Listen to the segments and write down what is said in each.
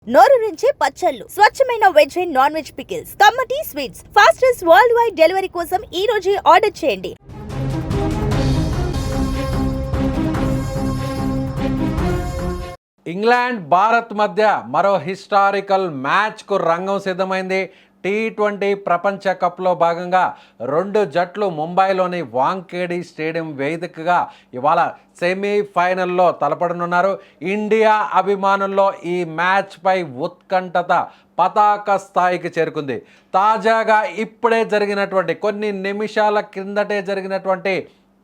నోరూరించే పచ్చళ్ళు, స్వచ్ఛమైన veg and non veg pickles, కమ్మటి sweets, fastest world wide delivery కోసం ఈ రోజే ఆర్డర్ చేయండి. ఇంగ్లాండ్ భారత్ మధ్య మరో హిస్టారికల్ మ్యాచ్కు రంగం సిద్ధమైంది. T20 ప్రపంచ కప్లో భాగంగా రెండు జట్లు ముంబైలోని వాంఖేడే స్టేడియం వేదికగా ఇవాళ సెమీఫైనల్లో తలపడనున్నారు. ఇండియా అభిమానుల్లో ఈ మ్యాచ్పై ఉత్కంఠత పతాక స్థాయికి చేరుకుంది. తాజాగా ఇప్పుడే జరిగినటువంటి కొన్ని నిమిషాల కిందటే జరిగినటువంటి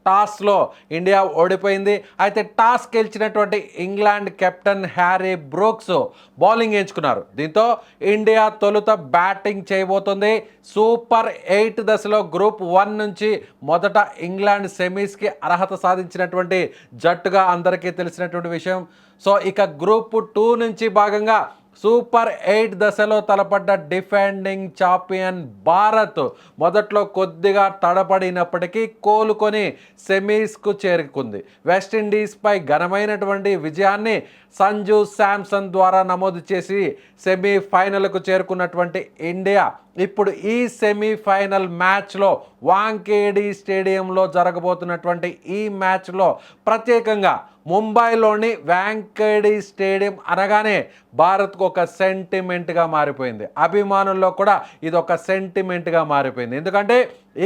టాస్లో ఇండియా ఓడిపోయింది. అయితే టాస్ గెలిచినటువంటి England captain Harry Brooks bowling ఎంచుకున్నారు. దీంతో ఇండియా తొలుత బ్యాటింగ్ చేయబోతుంది. సూపర్ 8 దశలో గ్రూప్ 1 నుంచి మొదట ఇంగ్లాండ్ సెమీస్కి అర్హత సాధించినటువంటి జట్టుగా అందరికీ తెలిసినటువంటి విషయం. సో ఇక గ్రూప్ 2 నుంచి భాగంగా సూపర్ 8 దశలో తలపడ్డ డిఫెండింగ్ ఛాంపియన్ భారత్ మొదట్లో కొద్దిగా తడపడినప్పటికీ కోలుకొని సెమీస్కు చేరుకుంది. వెస్టిండీస్పై ఘనమైనటువంటి విజయాన్ని సంజు శాంసన్ ద్వారా నమోదు చేసి సెమీఫైనల్కు చేరుకున్నటువంటి ఇండియా ఇప్పుడు ఈ సెమీఫైనల్ మ్యాచ్లో వాంఖేడే స్టేడియంలో జరగబోతున్నటువంటి ఈ మ్యాచ్లో ప్రత్యేకంగా ముంబైలోని వాంఖేడే స్టేడియం అనగానే భారత్కు ఒక సెంటిమెంట్గా మారిపోయింది. అభిమానుల్లో కూడా ఇది ఒక సెంటిమెంట్గా మారిపోయింది. ఎందుకంటే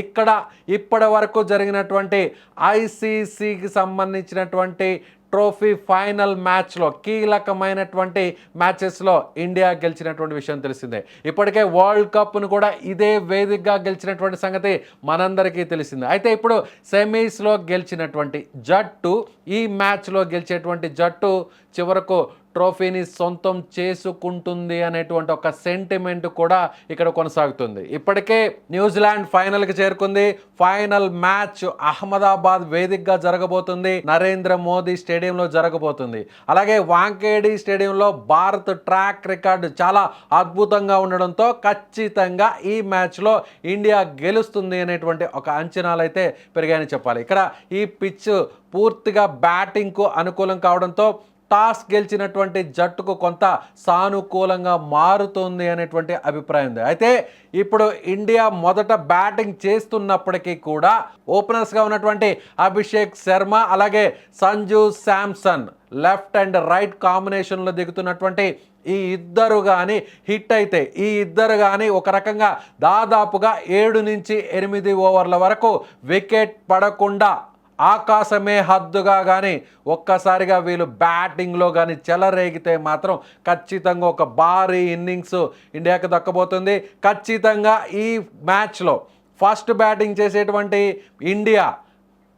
ఇక్కడ ఇప్పటి వరకు జరిగినటువంటి ఐసీసీకి సంబంధించినటువంటి ట్రోఫీ ఫైనల్ మ్యాచ్లో కీలకమైనటువంటి మ్యాచెస్లో ఇండియా గెలిచినటువంటి విషయం తెలిసిందే. ఇప్పటికే వరల్డ్ కప్ను కూడా ఇదే వేదికగా గెలిచినటువంటి సంగతి మనందరికీ తెలిసిందే. అయితే ఇప్పుడు సెమీస్లో గెలిచినటువంటి జట్టు ఈ మ్యాచ్లో గెలిచేటువంటి జట్టు చివరకు ట్రోఫీని సొంతం చేసుకుంటుంది అనేటువంటి ఒక సెంటిమెంట్ కూడా ఇక్కడ కొనసాగుతుంది. ఇప్పటికే న్యూజిలాండ్ ఫైనల్కి చేరుకుంది. ఫైనల్ మ్యాచ్ అహ్మదాబాద్ వేదికగా జరగబోతుంది. నరేంద్ర మోదీ స్టేడియంలో జరగబోతుంది. అలాగే వాంఖేడే స్టేడియంలో భారత్ ట్రాక్ రికార్డు చాలా అద్భుతంగా ఉండడంతో ఖచ్చితంగా ఈ మ్యాచ్లో ఇండియా గెలుస్తుంది అనేటువంటి ఒక అంచనాలు అయితే పెరిగాయని చెప్పాలి. ఇక్కడ ఈ పిచ్ పూర్తిగా బ్యాటింగ్కు అనుకూలం కావడంతో టాస్ గెలిచినటువంటి జట్టుకు కొంత సానుకూలంగా మారుతుంది అనేటువంటి అభిప్రాయం ఉంది. అయితే ఇప్పుడు ఇండియా మొదట బ్యాటింగ్ చేస్తున్నప్పటికీ కూడా ఓపెనర్స్గా ఉన్నటువంటి అభిషేక్ శర్మ అలాగే Sanju Samson left and right కాంబినేషన్లో దిగుతున్నటువంటి ఈ ఇద్దరు కానీ హిట్ అయితే ఈ ఇద్దరు కానీ ఒక రకంగా దాదాపుగా 7 నుంచి 8 ఓవర్ల వరకు వికెట్ పడకుండా ఆకాశమే హద్దుగా కానీ ఒక్కసారిగా వీళ్ళు బ్యాటింగ్లో కానీ చెలరేగితే మాత్రం ఖచ్చితంగా ఒక భారీ ఇన్నింగ్స్ ఇండియాకి దక్కబోతుంది. ఖచ్చితంగా ఈ మ్యాచ్లో ఫస్ట్ బ్యాటింగ్ చేసేటువంటి ఇండియా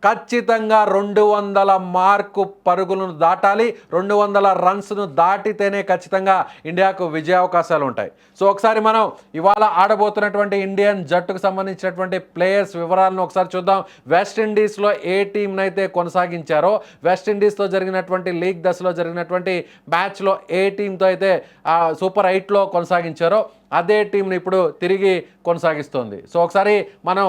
ఖచ్చితంగా 200 మార్కు పరుగులను దాటాలి. 200 రన్స్ను దాటితేనే ఖచ్చితంగా ఇండియాకు విజయావకాశాలు ఉంటాయి. సో ఒకసారి మనం ఇవాళ ఆడబోతున్నటువంటి ఇండియన్ జట్టుకు సంబంధించినటువంటి ప్లేయర్స్ వివరాలను ఒకసారి చూద్దాం. వెస్టిండీస్లో ఏ టీంను అయితే కొనసాగించారో వెస్టిండీస్తో జరిగినటువంటి లీగ్ దశలో జరిగినటువంటి మ్యాచ్లో ఏ టీంతో అయితే సూపర్ 8లో కొనసాగించారో అదే టీంని ఇప్పుడు తిరిగి కొనసాగిస్తోంది. సో ఒకసారి మనం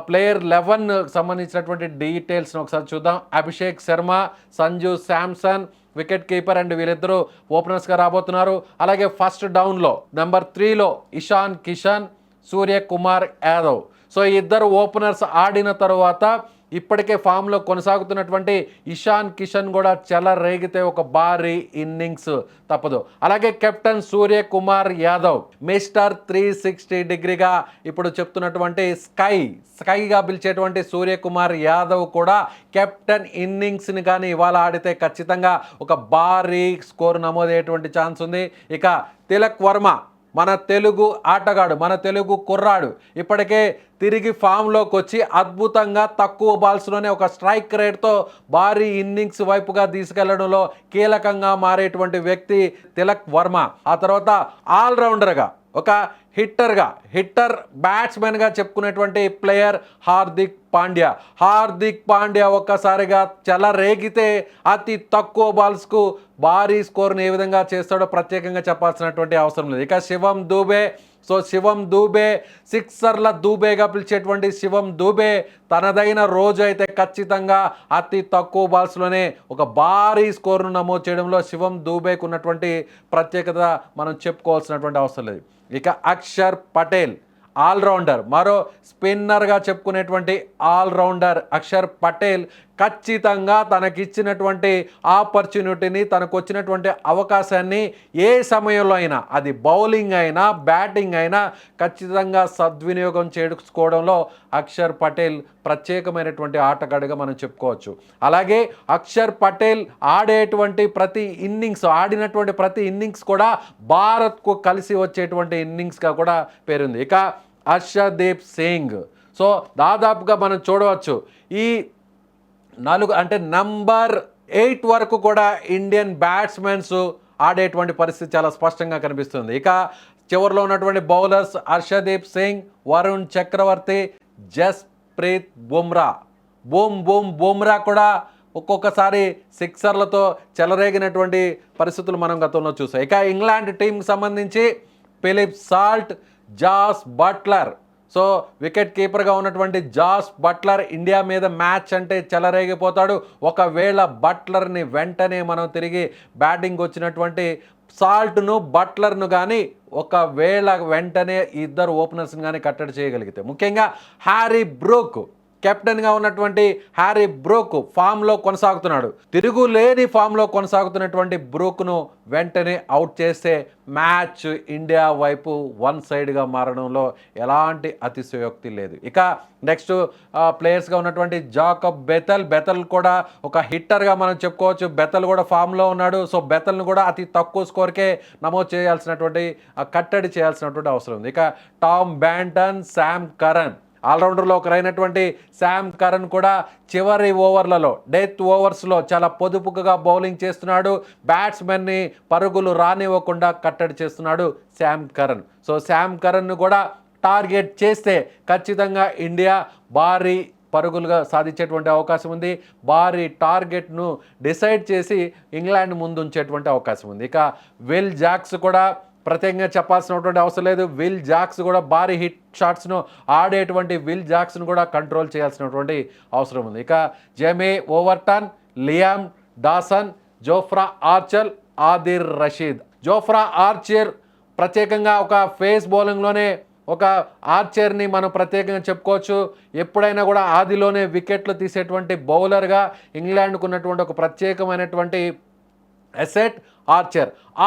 ప్లేయర్ 11 సంబంధించినటువంటి డీటెయిల్స్ని ఒకసారి చూద్దాం. Abhishek Sharma, Sanju Samson wicket keeper and వీళ్ళిద్దరూ ఓపెనర్స్గా రాబోతున్నారు. అలాగే ఫస్ట్ డౌన్లో నెంబర్ 3లో ఇషాన్ కిషన్, సూర్యకుమార్ యాదవ్. సో ఇద్దరు ఓపెనర్స్ ఆడిన తరువాత ఇప్పటికే ఫామ్లో కొనసాగుతున్నటువంటి ఇషాన్ కిషన్ కూడా చెలరేగితే ఒక భారీ ఇన్నింగ్స్ తప్పదు. అలాగే కెప్టెన్ సూర్యకుమార్ యాదవ్ మిస్టర్ 360 డిగ్రీగా ఇప్పుడు చెప్తున్నటువంటి స్కైగా పిలిచేటువంటి సూర్యకుమార్ యాదవ్ కూడా కెప్టెన్ ఇన్నింగ్స్ని కానీ ఇవాళ ఆడితే ఖచ్చితంగా ఒక భారీ స్కోర్ నమోదయ్యేటువంటి ఛాన్స్ ఉంది. ఇక తిలక్ వర్మ మన తెలుగు ఆటగాడు, మన తెలుగు కుర్రాడు ఇప్పటికే తిరిగి ఫామ్లోకి వచ్చి అద్భుతంగా తక్కువ బాల్స్లోనే ఒక స్ట్రైక్ రేట్తో భారీ ఇన్నింగ్స్ వైపుగా తీసుకెళ్లడంలో కీలకంగా మారేటువంటి వ్యక్తి తిలక్ వర్మ. ఆ తర్వాత ఆల్రౌండర్గా ఒక హిట్టర్ బ్యాట్స్మెన్గా చెప్పుకునేటువంటి ప్లేయర్ హార్దిక్ పాండ్యా ఒక్కసారిగా చెలరేగితే అతి తక్కువ బాల్స్కు భారీ స్కోర్ని ఏ విధంగా చేస్తాడో ప్రత్యేకంగా చెప్పాల్సినటువంటి అవసరం లేదు. ఇక శివం దూబే సో శివం దూబే, సిక్సర్ల దూబేగా పిలిచేటువంటి శివం దూబే తనదైన రోజు అయితే ఖచ్చితంగా అతి తక్కువ బాల్స్లోనే ఒక భారీ స్కోర్ను నమోదు చేయడంలో శివం దూబేకు ఉన్నటువంటి ప్రత్యేకత మనం చెప్పుకోవాల్సినటువంటి అవసరం లేదు. ఇక అక్షర్ పటేల్ ఆల్రౌండర్, మరో స్పిన్నర్గా చెప్పుకునేటువంటి ఆల్రౌండర్ అక్షర్ పటేల్ ఖచ్చితంగా తనకిచ్చినటువంటి ఆపర్చునిటీని, తనకు వచ్చినటువంటి అవకాశాన్ని ఏ సమయంలో అయినా, అది బౌలింగ్ అయినా బ్యాటింగ్ అయినా ఖచ్చితంగా సద్వినియోగం చేసుకోవడంలో అక్షర్ పటేల్ ప్రత్యేకమైనటువంటి ఆటగాడిగా మనం చెప్పుకోవచ్చు. అలాగే అక్షర్ పటేల్ ఆడినటువంటి ప్రతి ఇన్నింగ్స్ కూడా భారత్కు కలిసి వచ్చేటువంటి ఇన్నింగ్స్గా కూడా పేరుంది. ఇక హర్షదీప్ సింగ్, సో దాదాపుగా మనం చూడవచ్చు ఈ నంబర్ 8 వరకు కూడా ఇండియన్ బ్యాట్స్మెన్స్ ఆడేటువంటి పరిస్థితి చాలా స్పష్టంగా కనిపిస్తుంది. ఇక చివరిలో ఉన్నటువంటి బౌలర్స్ హర్షదీప్ సింగ్, వరుణ్ చక్రవర్తి, జస్ప్రీత్ బుమ్రా కూడా ఒక్కొక్కసారి సిక్సర్లతో చెలరేగినటువంటి పరిస్థితులు మనం గతంలో చూసాం. ఇక ఇంగ్లాండ్ టీంకి సంబంధించి Philip Salt, Jos Buttler, so wicket కీపర్గా ఉన్నటువంటి జాస్ బట్లర్ ఇండియా మీద మ్యాచ్ అంటే చెలరేగిపోతాడు. ఒకవేళ బట్లర్ని వెంటనే మనం తిరిగి బ్యాటింగ్ వచ్చినటువంటి సాల్ట్ను బట్లర్ను కానీ ఒకవేళ వెంటనే ఇద్దరు ఓపెనర్స్ని కానీ కట్టడి చేయగలిగితే, ముఖ్యంగా హ్యారీ బ్రూక్, కెప్టెన్గా ఉన్నటువంటి హ్యారీ బ్రూక్ ఫామ్లో కొనసాగుతున్నాడు. తిరుగులేని ఫామ్లో కొనసాగుతున్నటువంటి బ్రూక్ను వెంటనే అవుట్ చేస్తే మ్యాచ్ ఇండియా వైపు వన్ సైడ్గా మారడంలో ఎలాంటి అతిశయోక్తి లేదు. ఇక నెక్స్ట్ ప్లేయర్స్గా ఉన్నటువంటి జాకబ్ బెతల్ కూడా ఒక హిట్టర్గా మనం చెప్పుకోవచ్చు. బెతల్ కూడా ఫామ్లో ఉన్నాడు. సో బెతల్ను కూడా అతి తక్కువ స్కోర్కే నమోదు చేయాల్సినటువంటి కట్టడి చేయాల్సినటువంటి అవసరం ఉంది. ఇక టామ్ బ్యాంటన్, శామ్ కరన్, ఆల్రౌండర్లో ఒకరైనటువంటి శామ్ కరన్ కూడా చివరి ఓవర్లలో, డెత్ ఓవర్స్లో చాలా పొదుపుగా బౌలింగ్ చేస్తున్నాడు. బ్యాట్స్మెన్ని పరుగులు రానివ్వకుండా కట్టడి చేస్తున్నాడు శామ్ కరన్. సో శామ్ కరన్ను కూడా టార్గెట్ చేస్తే ఖచ్చితంగా ఇండియా భారీ పరుగులుగా సాధించేటువంటి అవకాశం ఉంది. భారీ టార్గెట్ను డిసైడ్ చేసి ఇంగ్లాండ్ ముందు ఉంచేటువంటి అవకాశం ఉంది. ఇక విల్ జాక్స్ కూడా ప్రత్యేకంగా చెప్పాల్సినటువంటి అవసరం లేదు. విల్ జాక్స్ కూడా భారీ హిట్ షాట్స్ను ఆడేటువంటి విల్ జాక్స్ను కూడా కంట్రోల్ చేయాల్సినటువంటి అవసరం ఉంది. ఇక Jamie Overton, Liam Dawson, Jofra Archer, Adil Rashid. Jofra Archer ప్రత్యేకంగా ఒక ఫేస్ బౌలింగ్లోనే ఒక ఆర్చర్ని మనం ప్రత్యేకంగా చెప్పుకోవచ్చు. ఎప్పుడైనా కూడా ఆదిలోనే వికెట్లు తీసేటువంటి బౌలర్గా ఇంగ్లాండ్కు ఉన్నటువంటి ఒక ప్రత్యేకమైనటువంటి అసెట్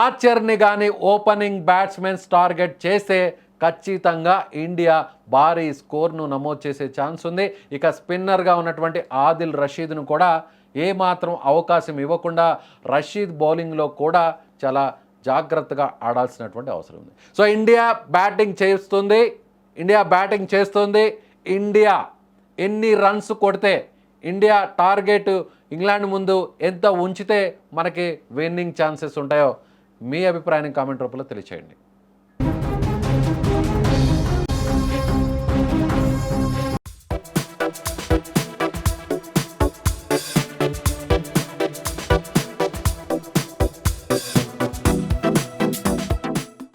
ఆర్చర్ని కానీ ఓపెనింగ్ బ్యాట్స్మెన్స్ టార్గెట్ చేస్తే ఖచ్చితంగా ఇండియా భారీ స్కోర్ను నమోదు చేసే ఛాన్స్ ఉంది. ఇక స్పిన్నర్గా ఉన్నటువంటి ఆదిల్ రషీద్ను కూడా ఏమాత్రం అవకాశం ఇవ్వకుండా రషీద్ బౌలింగ్లో కూడా చాలా జాగ్రత్తగా ఆడాల్సినటువంటి అవసరం ఉంది. సో ఇండియా బ్యాటింగ్ చేస్తుంది. ఇండియా ఎన్ని రన్స్ కొడితే, ఇండియా టార్గెట్ ఇంగ్లాండ్ ముందు ఎంత ఉంచితే మనకి విన్నింగ్ ఛాన్సెస్ ఉంటాయో మీ అభిప్రాయాన్ని కామెంట్ రూపంలో తెలియచేయండి.